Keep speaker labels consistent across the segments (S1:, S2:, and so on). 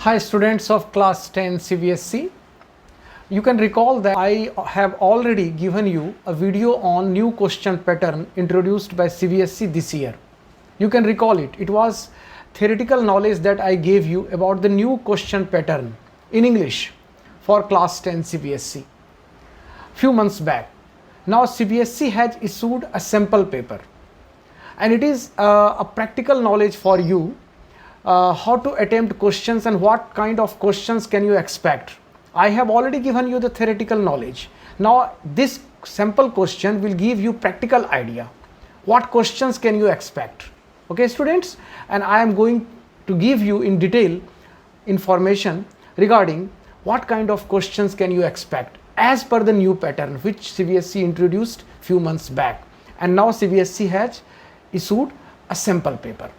S1: Hi students of class 10 CBSE. You can recall that I have already given you a video on new question pattern introduced by CBSE this year. You can recall it. It was theoretical knowledge that I gave you about the new question pattern in English for class 10 CBSE few months back. Now CBSE has issued a sample paper and it is a practical knowledge for you how to attempt questions and what kind of questions can you expect. I have already given you the theoretical knowledge. Now this sample question will give you practical idea. What questions can you expect? Okay students, and I am going to give you in detail information regarding what kind of questions can you expect as per the new pattern which CBSE introduced few months back, and now CBSE has issued a sample paper.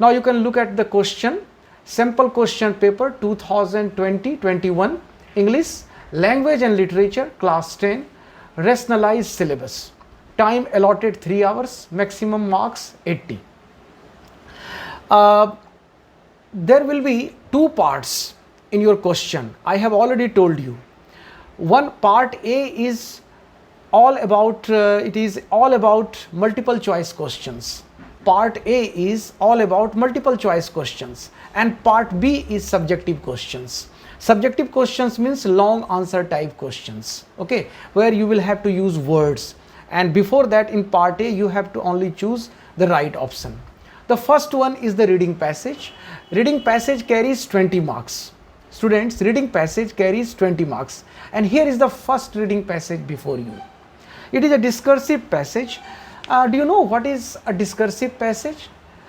S1: Now you can look at the question, sample question paper 2020-21 English, language and literature, class 10, rationalized syllabus. Time allotted 3 hours, maximum marks 80. There will be two parts in your question. I have already told you. One part A is all about, it is all about multiple choice questions. Part A is all about multiple choice questions and part B is subjective questions. Subjective questions means long answer type questions, okay, where you will have to use words, and before that in part A you have to only choose the right option. The first one is the reading passage. Reading passage carries 20 marks. Students, reading passage carries 20 marks, and here is the first reading passage before you. It is a discursive passage. Do you know what is a discursive passage?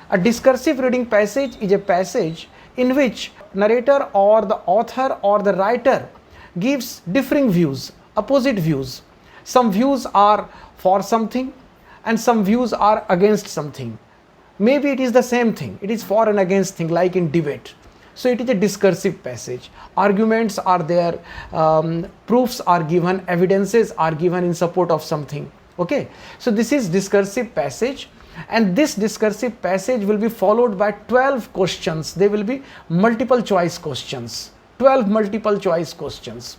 S1: A discursive reading passage is a passage in which narrator or the author or the writer gives differing views, opposite views. Some views are for something and some views are against something. Maybe it is the same thing, it is for and against thing, like in debate. So it is a discursive passage. Arguments are there, proofs are given, evidences are given in support of something. Okay, so this is discursive passage, and this discursive passage will be followed by 12 questions. They will be multiple choice questions, 12 multiple choice questions.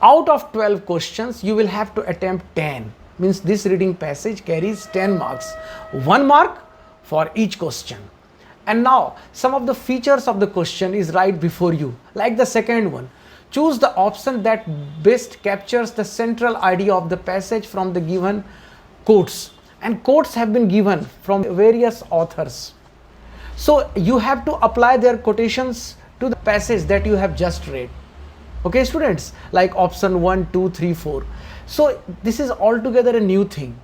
S1: Out of 12 questions you will have to attempt 10, means this reading passage carries 10 marks, 1 mark for each question. And now some of the features of the question is right before you, like the second one. Choose the option that best captures the central idea of the passage from the given quotes, and quotes have been given from various authors. So you have to apply their quotations to the passage that you have just read. Okay students, like option 1, 2, 3, 4. So this is altogether a new thing.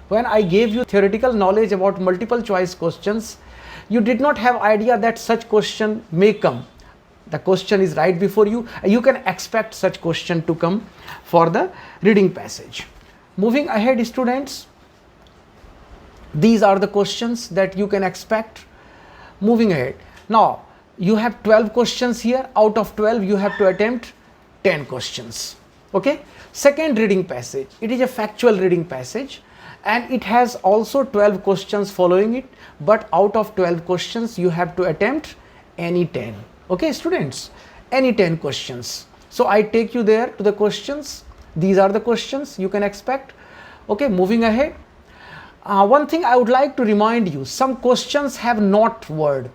S1: When I gave you theoretical knowledge about multiple choice questions, you did not have idea that such question may come. The question is right before you. You can expect such question to come for the reading passage. Moving ahead students, these are the questions that you can expect. Moving ahead. Now you have 12 questions here. Out of 12 you have to attempt 10 questions. Okay. Second reading passage. It is a factual reading passage and it has also 12 questions following it, but out of 12 questions you have to attempt any 10. Okay students, any 10 questions. So I take you there to the questions. These are the questions you can expect. Okay, moving ahead. One thing I would like to remind you, some questions have not word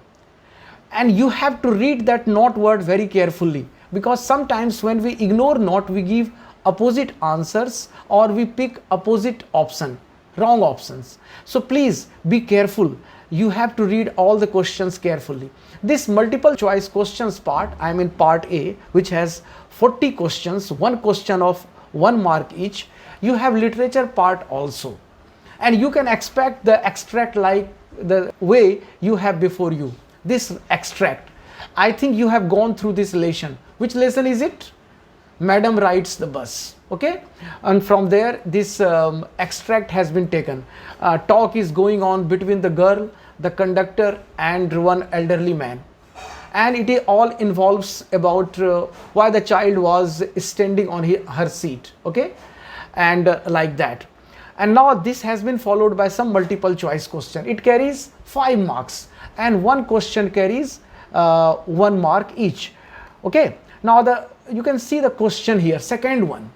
S1: and you have to read that not word very carefully, because sometimes when we ignore not, we give opposite answers or we pick opposite option, wrong options. So please be careful. You have to read all the questions carefully. This multiple choice questions part, I am in part A, which has 40 questions, one question of 1 mark each. You have literature part also, and you can expect the extract like the way you have before you. This extract, I think you have gone through this lesson. Which lesson is it? Madam rides the bus. Okay, and from there this extract has been taken. Talk is going on between the girl, the conductor and one elderly man, and it all involves about why the child was standing on her seat. Okay, and like that. And now this has been followed by some multiple choice question. It carries 5 marks and one question carries 1 mark each. Okay, now you can see the question here, second one.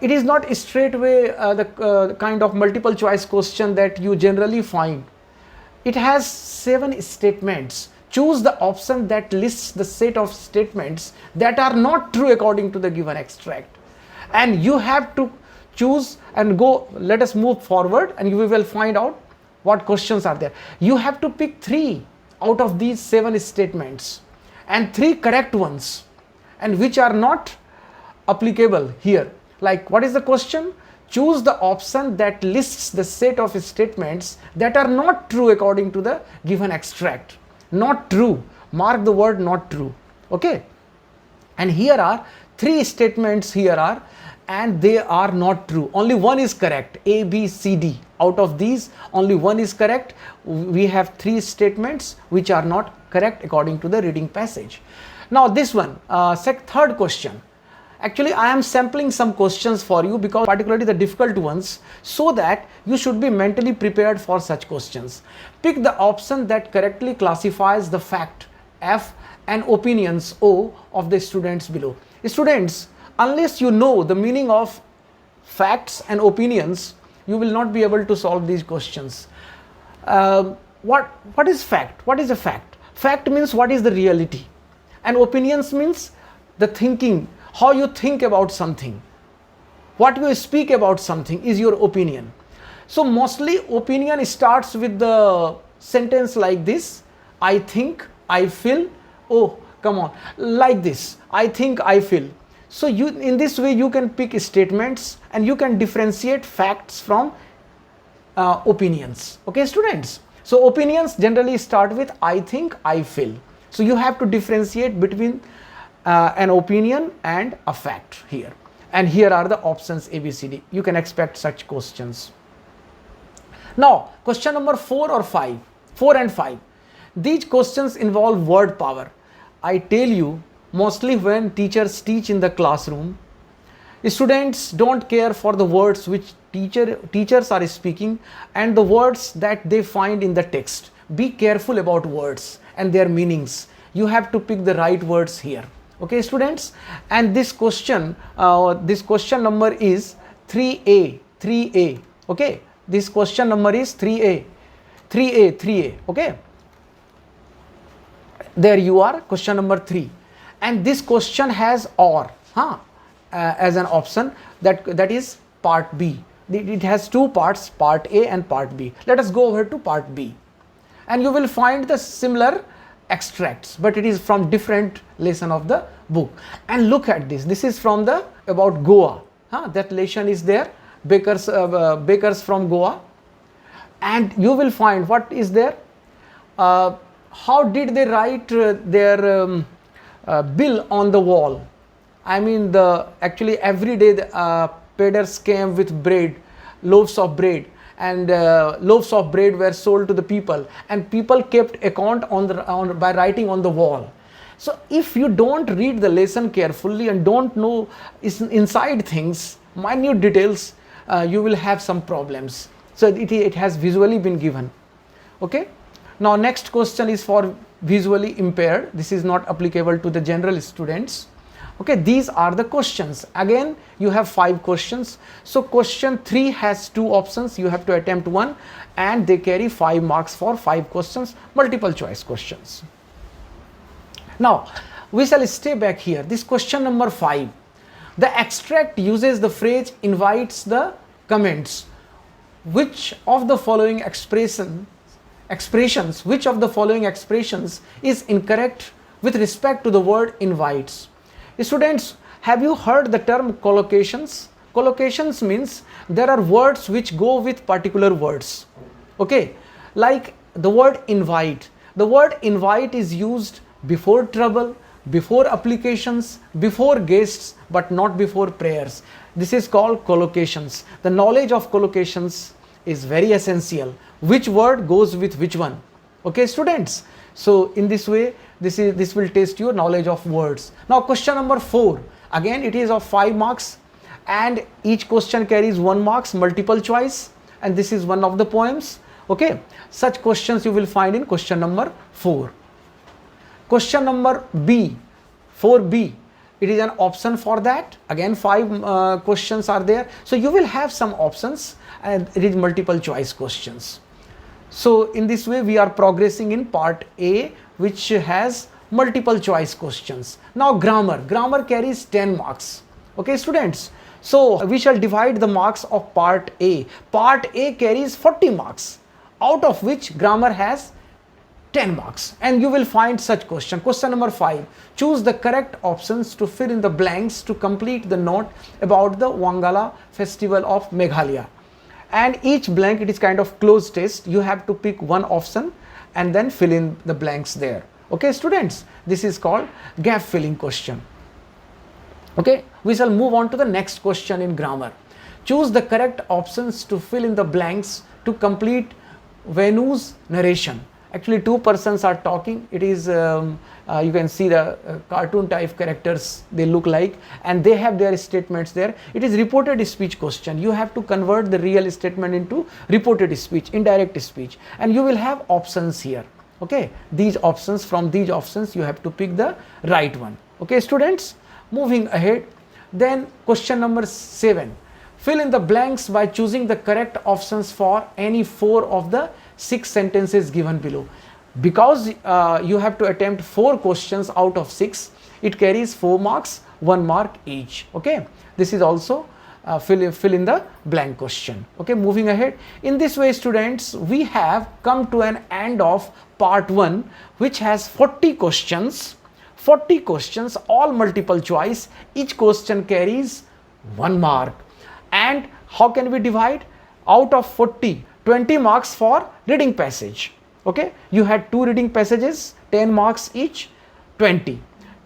S1: It is not straightway the kind of multiple choice question that you generally find. It has 7 statements. Choose the option that lists the set of statements that are not true according to the given extract. And you have to choose and go. Let us move forward and we will find out what questions are there. You have to pick 3 out of these 7 statements and 3 correct ones, and which are not applicable here. Like, what is the question? Choose the option that lists the set of statements that are not true according to the given extract. Not true. Mark the word not true. Okay. And here are 3 statements here are, and they are not true. Only one is correct. A, B, C, D. Out of these, only one is correct. We have 3 statements which are not correct according to the reading passage. Now this one, third question. Actually, I am sampling some questions for you, because particularly the difficult ones, so that you should be mentally prepared for such questions. Pick the option that correctly classifies the fact F and opinions O of the students below. Students, unless you know the meaning of facts and opinions, you will not be able to solve these questions. What is fact? What is a fact? Fact means what is the reality, and opinions means the thinking, how you think about something. What you speak about something is your opinion. So mostly opinion starts with the sentence like this: I think, I feel. Oh, come on, like this: I think, I feel. So you, in this way, you can pick statements and you can differentiate facts from opinions. Okay, students. So opinions generally start with I think, I feel. So you have to differentiate between an opinion and a fact here. And here are the options A, B, C, D. You can expect such questions. Now, question number 4 or 5, 4 and 5. These questions involve word power. I tell you, mostly when teachers teach in the classroom, students don't care for the words which teachers are speaking and the words that they find in the text. Be careful about words and their meanings. You have to pick the right words here. Okay, students, and this question number is 3A. Okay, this question number is 3A. Okay, there you are, question number 3, and this question has or as an option. That is part B. It has 2 parts, part A and part B. Let us go over to part B, and you will find the similar extracts, but it is from different lesson of the book. And look at this. This is from the about Goa. That lesson is there. Bakers from Goa, and you will find what is there. How did they write their bill on the wall? I mean, actually every day the peddlers came with bread, loaves of bread, and loaves of bread were sold to the people, and people kept account by writing on the wall. So if you don't read the lesson carefully and don't know inside things, minute details, you will have some problems. So it has visually been given. Okay, now next question is for visually impaired. This is not applicable to the general students. Okay, these are the questions. Again, you have 5 questions. So question 3 has 2 options. You have to attempt one, and they carry 5 marks for 5 questions, multiple choice questions. Now, we shall stay back here. This question number 5. The extract uses the phrase invites the comments. Which of the following expressions is incorrect with respect to the word invites? Students, have you heard the term collocations? Collocations means there are words which go with particular words. Okay, like the word invite. The word invite is used before trouble, before applications, before guests, but not before prayers. This is called collocations. The knowledge of collocations is very essential. Which word goes with which one? Okay, students. So in this way, this will test your knowledge of words. Now question number 4. Again, it is of 5 marks, and each question carries 1 marks, multiple choice, and this is one of the poems. Okay, such questions you will find in question number 4. Question number B, 4B, it is an option for that. Again, 5 questions are there. So you will have some options, and it is multiple choice questions. So in this way we are progressing in part A, which has multiple choice questions. Now grammar carries 10 marks. Okay students, so we shall divide the marks of part A. Part A carries 40 marks, out of which grammar has 10 marks, and you will find such question. Question number 5, choose the correct options to fill in the blanks to complete the note about the Wangala festival of Meghalaya. And each blank, it is kind of closed test. You have to pick one option and then fill in the blanks there. Okay students, this is called gap filling question. Okay, we shall move on to the next question in grammar. Choose the correct options to fill in the blanks to complete Venu's narration. Actually 2 persons are talking. It is you can see the cartoon type characters they look like, and they have their statements there. It is reported speech question. You have to convert the real statement into reported speech, indirect speech, and you will have options here. Okay, these options, from these options you have to pick the right one. Okay students, moving ahead, then question number 7, fill in the blanks by choosing the correct options for any 4 of the 6 sentences given below. Because you have to attempt 4 questions out of 6, it carries 4 marks, 1 mark each. Okay, this is also fill in the blank question. Okay, moving ahead, in this way students, we have come to an end of part 1, which has 40 questions, all multiple choice. Each question carries 1 mark. And how can we divide? Out of 40, 20 marks for reading passage. Okay, you had 2 reading passages, 10 marks each, 20.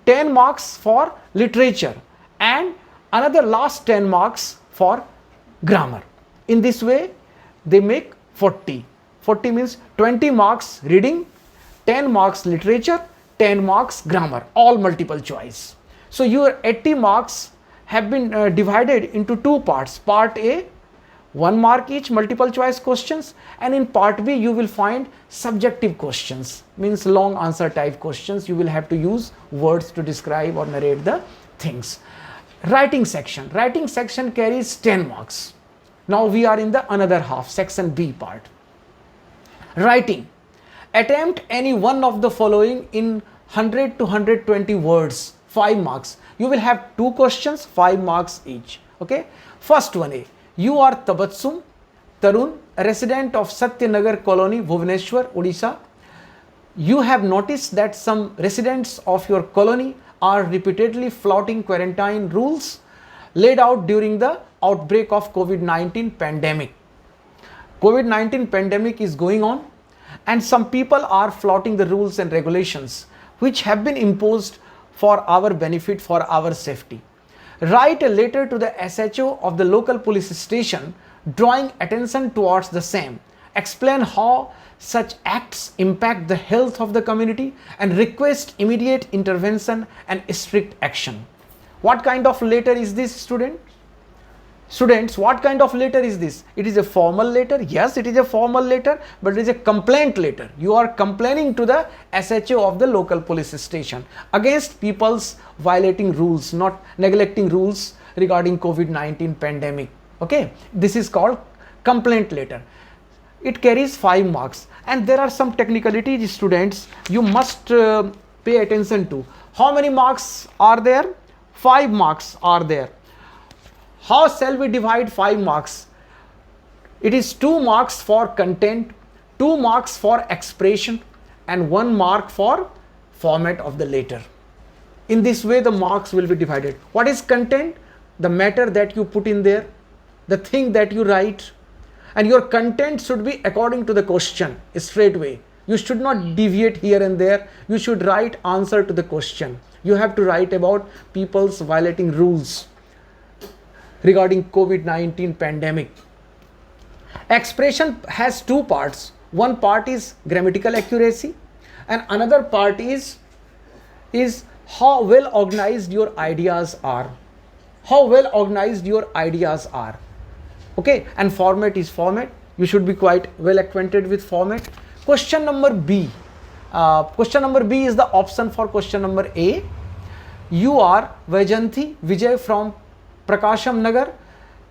S1: 10 marks for literature, and another last 10 marks for grammar. In this way they make 40. 40 means 20 marks reading, 10 marks literature, 10 marks grammar, all multiple choice. So your 80 marks have been divided into 2 parts. Part A, 1 mark each, multiple choice questions, and in part B you will find subjective questions, means long answer type questions. You will have to use words to describe or narrate the things. Writing section carries 10 marks. Now we are in the another half, section B part. Writing, attempt any one of the following in 100 to 120 words, 5 marks. You will have 2 questions, 5 marks each. Okay, first one A, you are Tabassum Tarun, a resident of Satyanagar colony, Bhubaneswar, Odisha. You have noticed that some residents of your colony are repeatedly flouting quarantine rules laid out during the outbreak of COVID-19 pandemic. COVID-19 pandemic is going on, and some people are flouting the rules and regulations which have been imposed for our benefit, for our safety. Write a letter to the SHO of the local police station drawing attention towards the same. Explain how such acts impact the health of the community and request immediate intervention and strict action. What kind of letter is this, Students, what kind of letter is this? It is a formal letter. Yes, it is a formal letter, but it is a complaint letter. You are complaining to the SHO of the local police station against people's violating rules, not neglecting rules regarding COVID-19 pandemic. Okay, this is called complaint letter. It carries 5 marks, and there are some technicalities, students, you must pay attention to. How many marks are there? 5 marks are there. How shall we divide 5 marks? It is 2 marks for content, 2 marks for expression, and 1 mark for format of the letter. In this way the marks will be divided. What is content? The matter that you put in there, the thing that you write, and your content should be according to the question straightway. You should not deviate here and there. You should write answer to the question. You have to write about people's violating rules regarding COVID-19 pandemic. Expression has 2 parts. One part is grammatical accuracy, and another part is how well organized your ideas are. How well organized your ideas are. Okay, and format is format. You should be quite well acquainted with format. Question number B. Question number B is the option for question number A. You are Vaijanthi Vijay from Prakasham Nagar,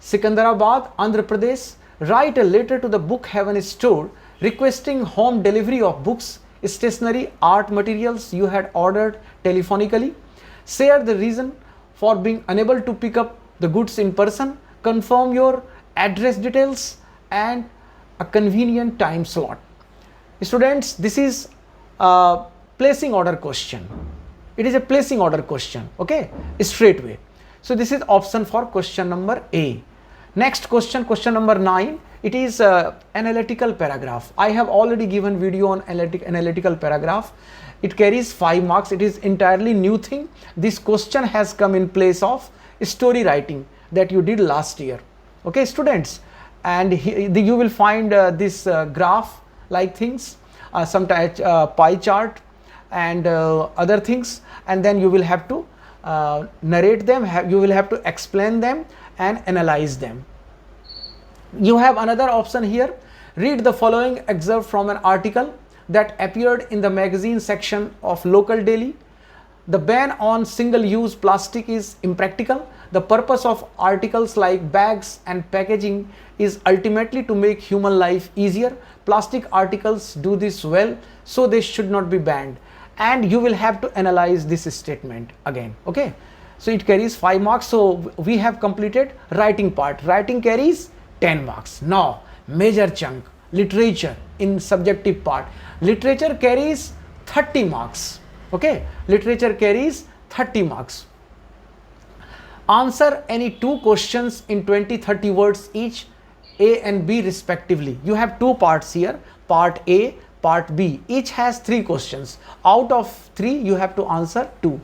S1: Sikandarabad, Andhra Pradesh. Write a letter to the Book Heaven store requesting home delivery of books, stationery, art materials you had ordered telephonically. Share the reason for being unable to pick up the goods in person. Confirm your address details and a convenient time slot. Students, this is a placing order question. It is a placing order question, okay, straight away. So this is option for question number A. Next question, question number 9, it is analytical paragraph. I have already given video on analytical paragraph. It carries 5 marks. It is entirely new thing. This question has come in place of story writing that you did last year, okay students. And you will find this graph like things, sometimes pie chart and other things, and then you will have to narrate them, you will have to explain them and analyze them. You have another option here. Read the following excerpt from an article that appeared in the magazine section of Local Daily. The ban on single-use plastic is impractical. The purpose of articles like bags and packaging is ultimately to make human life easier. Plastic articles do this well, so they should not be banned. And you will have to analyze this statement again, okay. So it carries 5 marks. So we have completed writing part. Writing carries 10 marks. Now major chunk, literature in subjective part. Literature carries 30 marks, okay. Literature carries 30 marks. Answer any 2 questions in 20-30 words each, A and B respectively. You have 2 parts here, part A, part B. Each has 3 questions. Out of 3 you have to answer 2.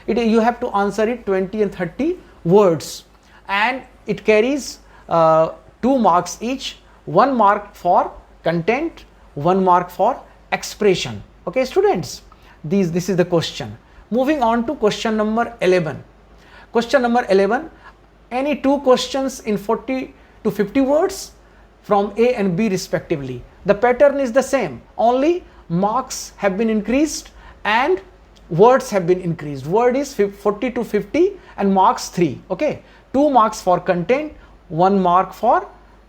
S1: You have to answer it 20 and 30 words, and it carries 2 marks each, 1 mark for content, 1 mark for expression, okay students. This is the question. Moving on to question number 11. Question number 11, any 2 questions in 40 to 50 words from A and B respectively. The pattern is the same, only marks have been increased and words have been increased. Word is 40 to 50 and marks 3, okay. 2 marks for content, 1 mark for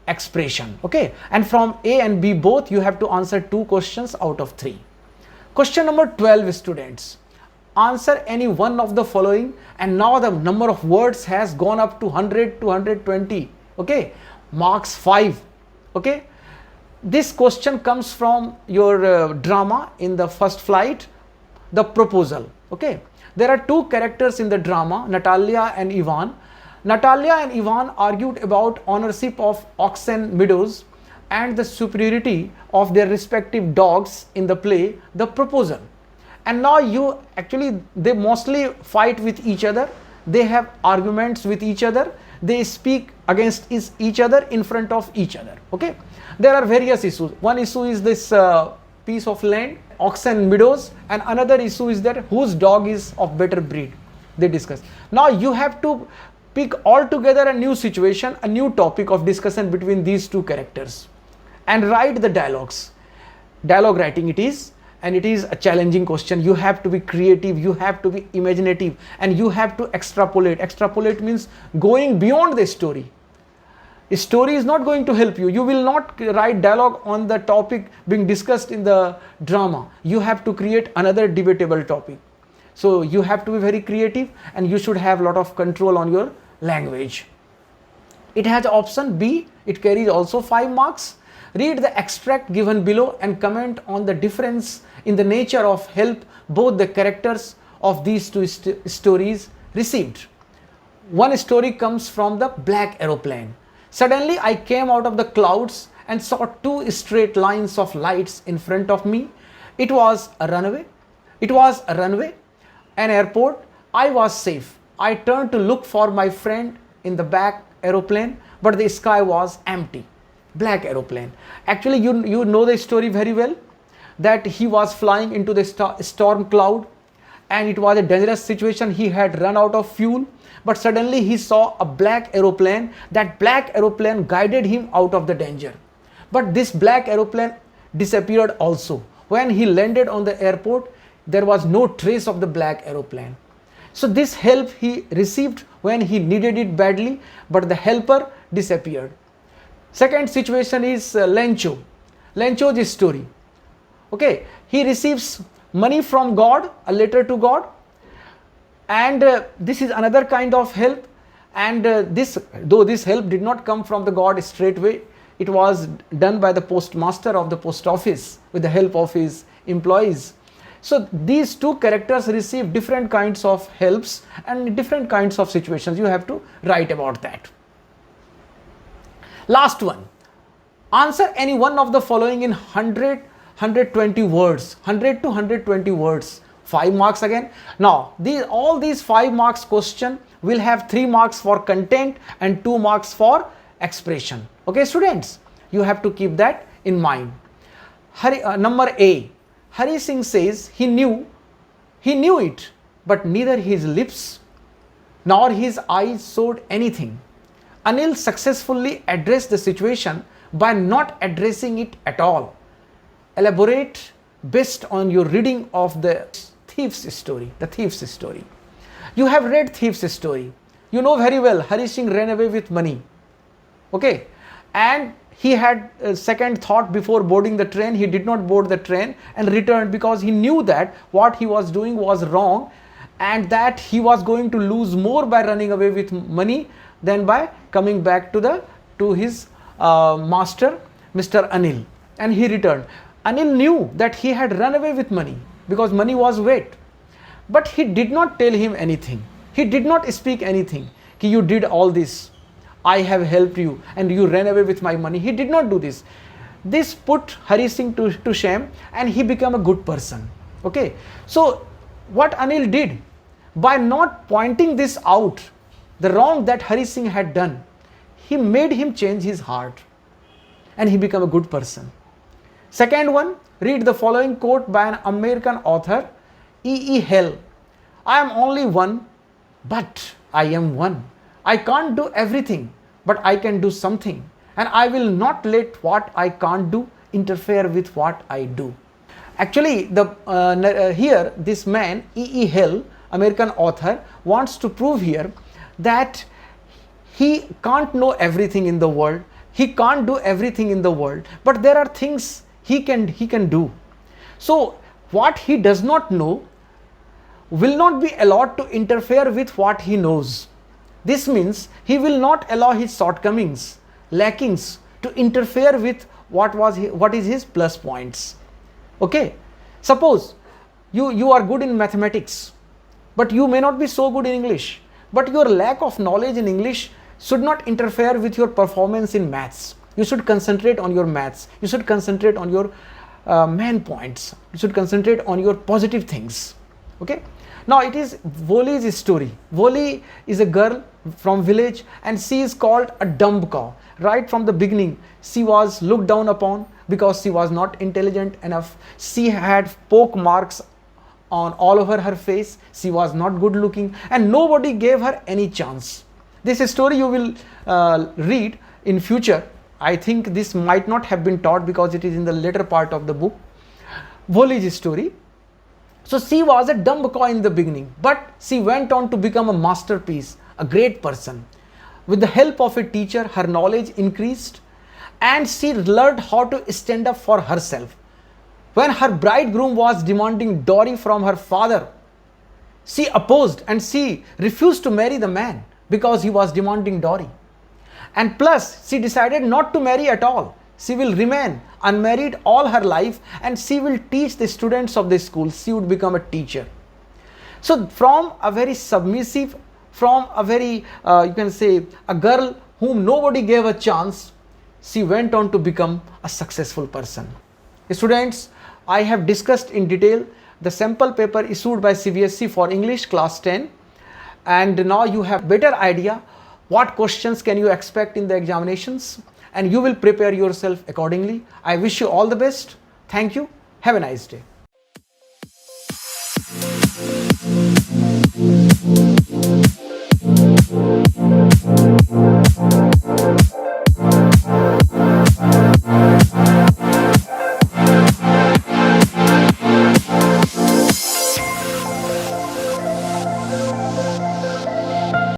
S1: expression, okay. And from A and B both you have to answer 2 questions out of 3. Question number 12 students. Answer any one of the following, and now the number of words has gone up to 100 to 120, okay. Marks 5, okay. This question comes from your drama in the first flight, The Proposal, okay. There are 2 characters in the drama, Natalia and Ivan. Natalia and Ivan argued about ownership of Oxen Meadows and the superiority of their respective dogs in the play The Proposal. And now they mostly fight with each other, they have arguments with each other, they speak against each other in front of each other, okay. There are various issues. One issue is this piece of land, Oxen Meadows, and another issue is that whose dog is of better breed, they discuss. Now you have to pick altogether a new situation, a new topic of discussion between these 2 characters and write the dialogues. Dialogue writing it is, and it is a challenging question. You have to be creative, you have to be imaginative, and you have to extrapolate. Extrapolate means going beyond the story. A story is not going to help you. You will not write dialogue on the topic being discussed in the drama. You have to create another debatable topic. So you have to be very creative, and you should have a lot of control on your language. It has option B. It carries also 5 marks. Read the extract given below and comment on the difference in the nature of help both the characters of these 2 stories received. One story comes from the black aeroplane. Suddenly I came out of the clouds and saw 2 straight lines of lights in front of me. It was a runway. An airport. I was safe. I turned to look for my friend in the back aeroplane, but the sky was empty. Black aeroplane. Actually, you know the story very well, that he was flying into the storm cloud, and it was a dangerous situation. He had run out of fuel, but suddenly he saw a black aeroplane. That black aeroplane guided him out of the danger. But this black aeroplane disappeared also. When he landed on the airport, there was no trace of the black aeroplane. So this help he received when he needed it badly, but the helper disappeared. Second situation is Lencho. Lencho's story. Okay, he receives money from God, a letter to God, and this is another kind of help. And though this help did not come from the God straightway, it was done by the postmaster of the post office with the help of his employees. So these two characters receive different kinds of helps and different kinds of situations. You have to write about that. Last one. Answer any one of the following in 100, 120 words. 100 to 120 words. 5 marks again. Now, all these 5 marks question will have 3 marks for content and 2 marks for expression. Okay, students, you have to keep that in mind. Number A. Hari Singh says he knew it, but neither his lips nor his eyes showed anything. Anil successfully addressed the situation by not addressing it at all. Elaborate based on your reading of the thief's story. You have read thief's story. You know very well Hari Singh ran away with money. Okay, and he had a second thought before boarding the train. He did not board the train and returned because he knew that what he was doing was wrong and that he was going to lose more by running away with money than by coming back to his master, Mr. Anil. And he returned. Anil knew that he had run away with money because money was wet. But he did not tell him anything. He did not speak anything. Ki you did all this. I have helped you and you ran away with my money. He did not do this. This put Hari Singh to shame and he became a good person. Okay. So what Anil did, by not pointing this out, the wrong that Hari Singh had done, he made him change his heart and he became a good person. Second one, read the following quote by an American author, E. Hell. I am only one, but I am one. I can't do everything, but I can do something. And I will not let what I can't do interfere with what I do. Actually, here this man, E. Hell, American author, wants to prove here that he can't know everything in the world. He can't do everything in the world, but there are things he can do. So what he does not know will not be allowed to interfere with what he knows. This means he will not allow his shortcomings, lackings to interfere with what is his plus points. Okay, suppose you are good in mathematics, but you may not be so good in English, but your lack of knowledge in English should not interfere with your performance in maths. You should concentrate on your maths. You should concentrate on your main points. You should concentrate on your positive things. Okay. Now it is Voli's story. Voli is a girl from village and she is called a dumb cow. Right from the beginning, she was looked down upon because she was not intelligent enough. She had poke marks on all over her face. She was not good looking and nobody gave her any chance. This story you will read in future. I think this might not have been taught because it is in the later part of the book. Voli's story. So she was a dumb cow in the beginning, but she went on to become a masterpiece, a great person. With the help of a teacher, her knowledge increased and she learned how to stand up for herself. When her bridegroom was demanding dowry from her father, she opposed and she refused to marry the man because he was demanding dowry. And plus, she decided not to marry at all. She will remain unmarried all her life and she will teach the students of the school. She would become a teacher. So from a very submissive, from a very, you can say, a girl whom nobody gave a chance, she went on to become a successful person. Students, I have discussed in detail the sample paper issued by CBSE for English class 10, and now you have better idea what questions can you expect in the examinations, and you will prepare yourself accordingly. I wish you all the best. Thank you. Have a nice day.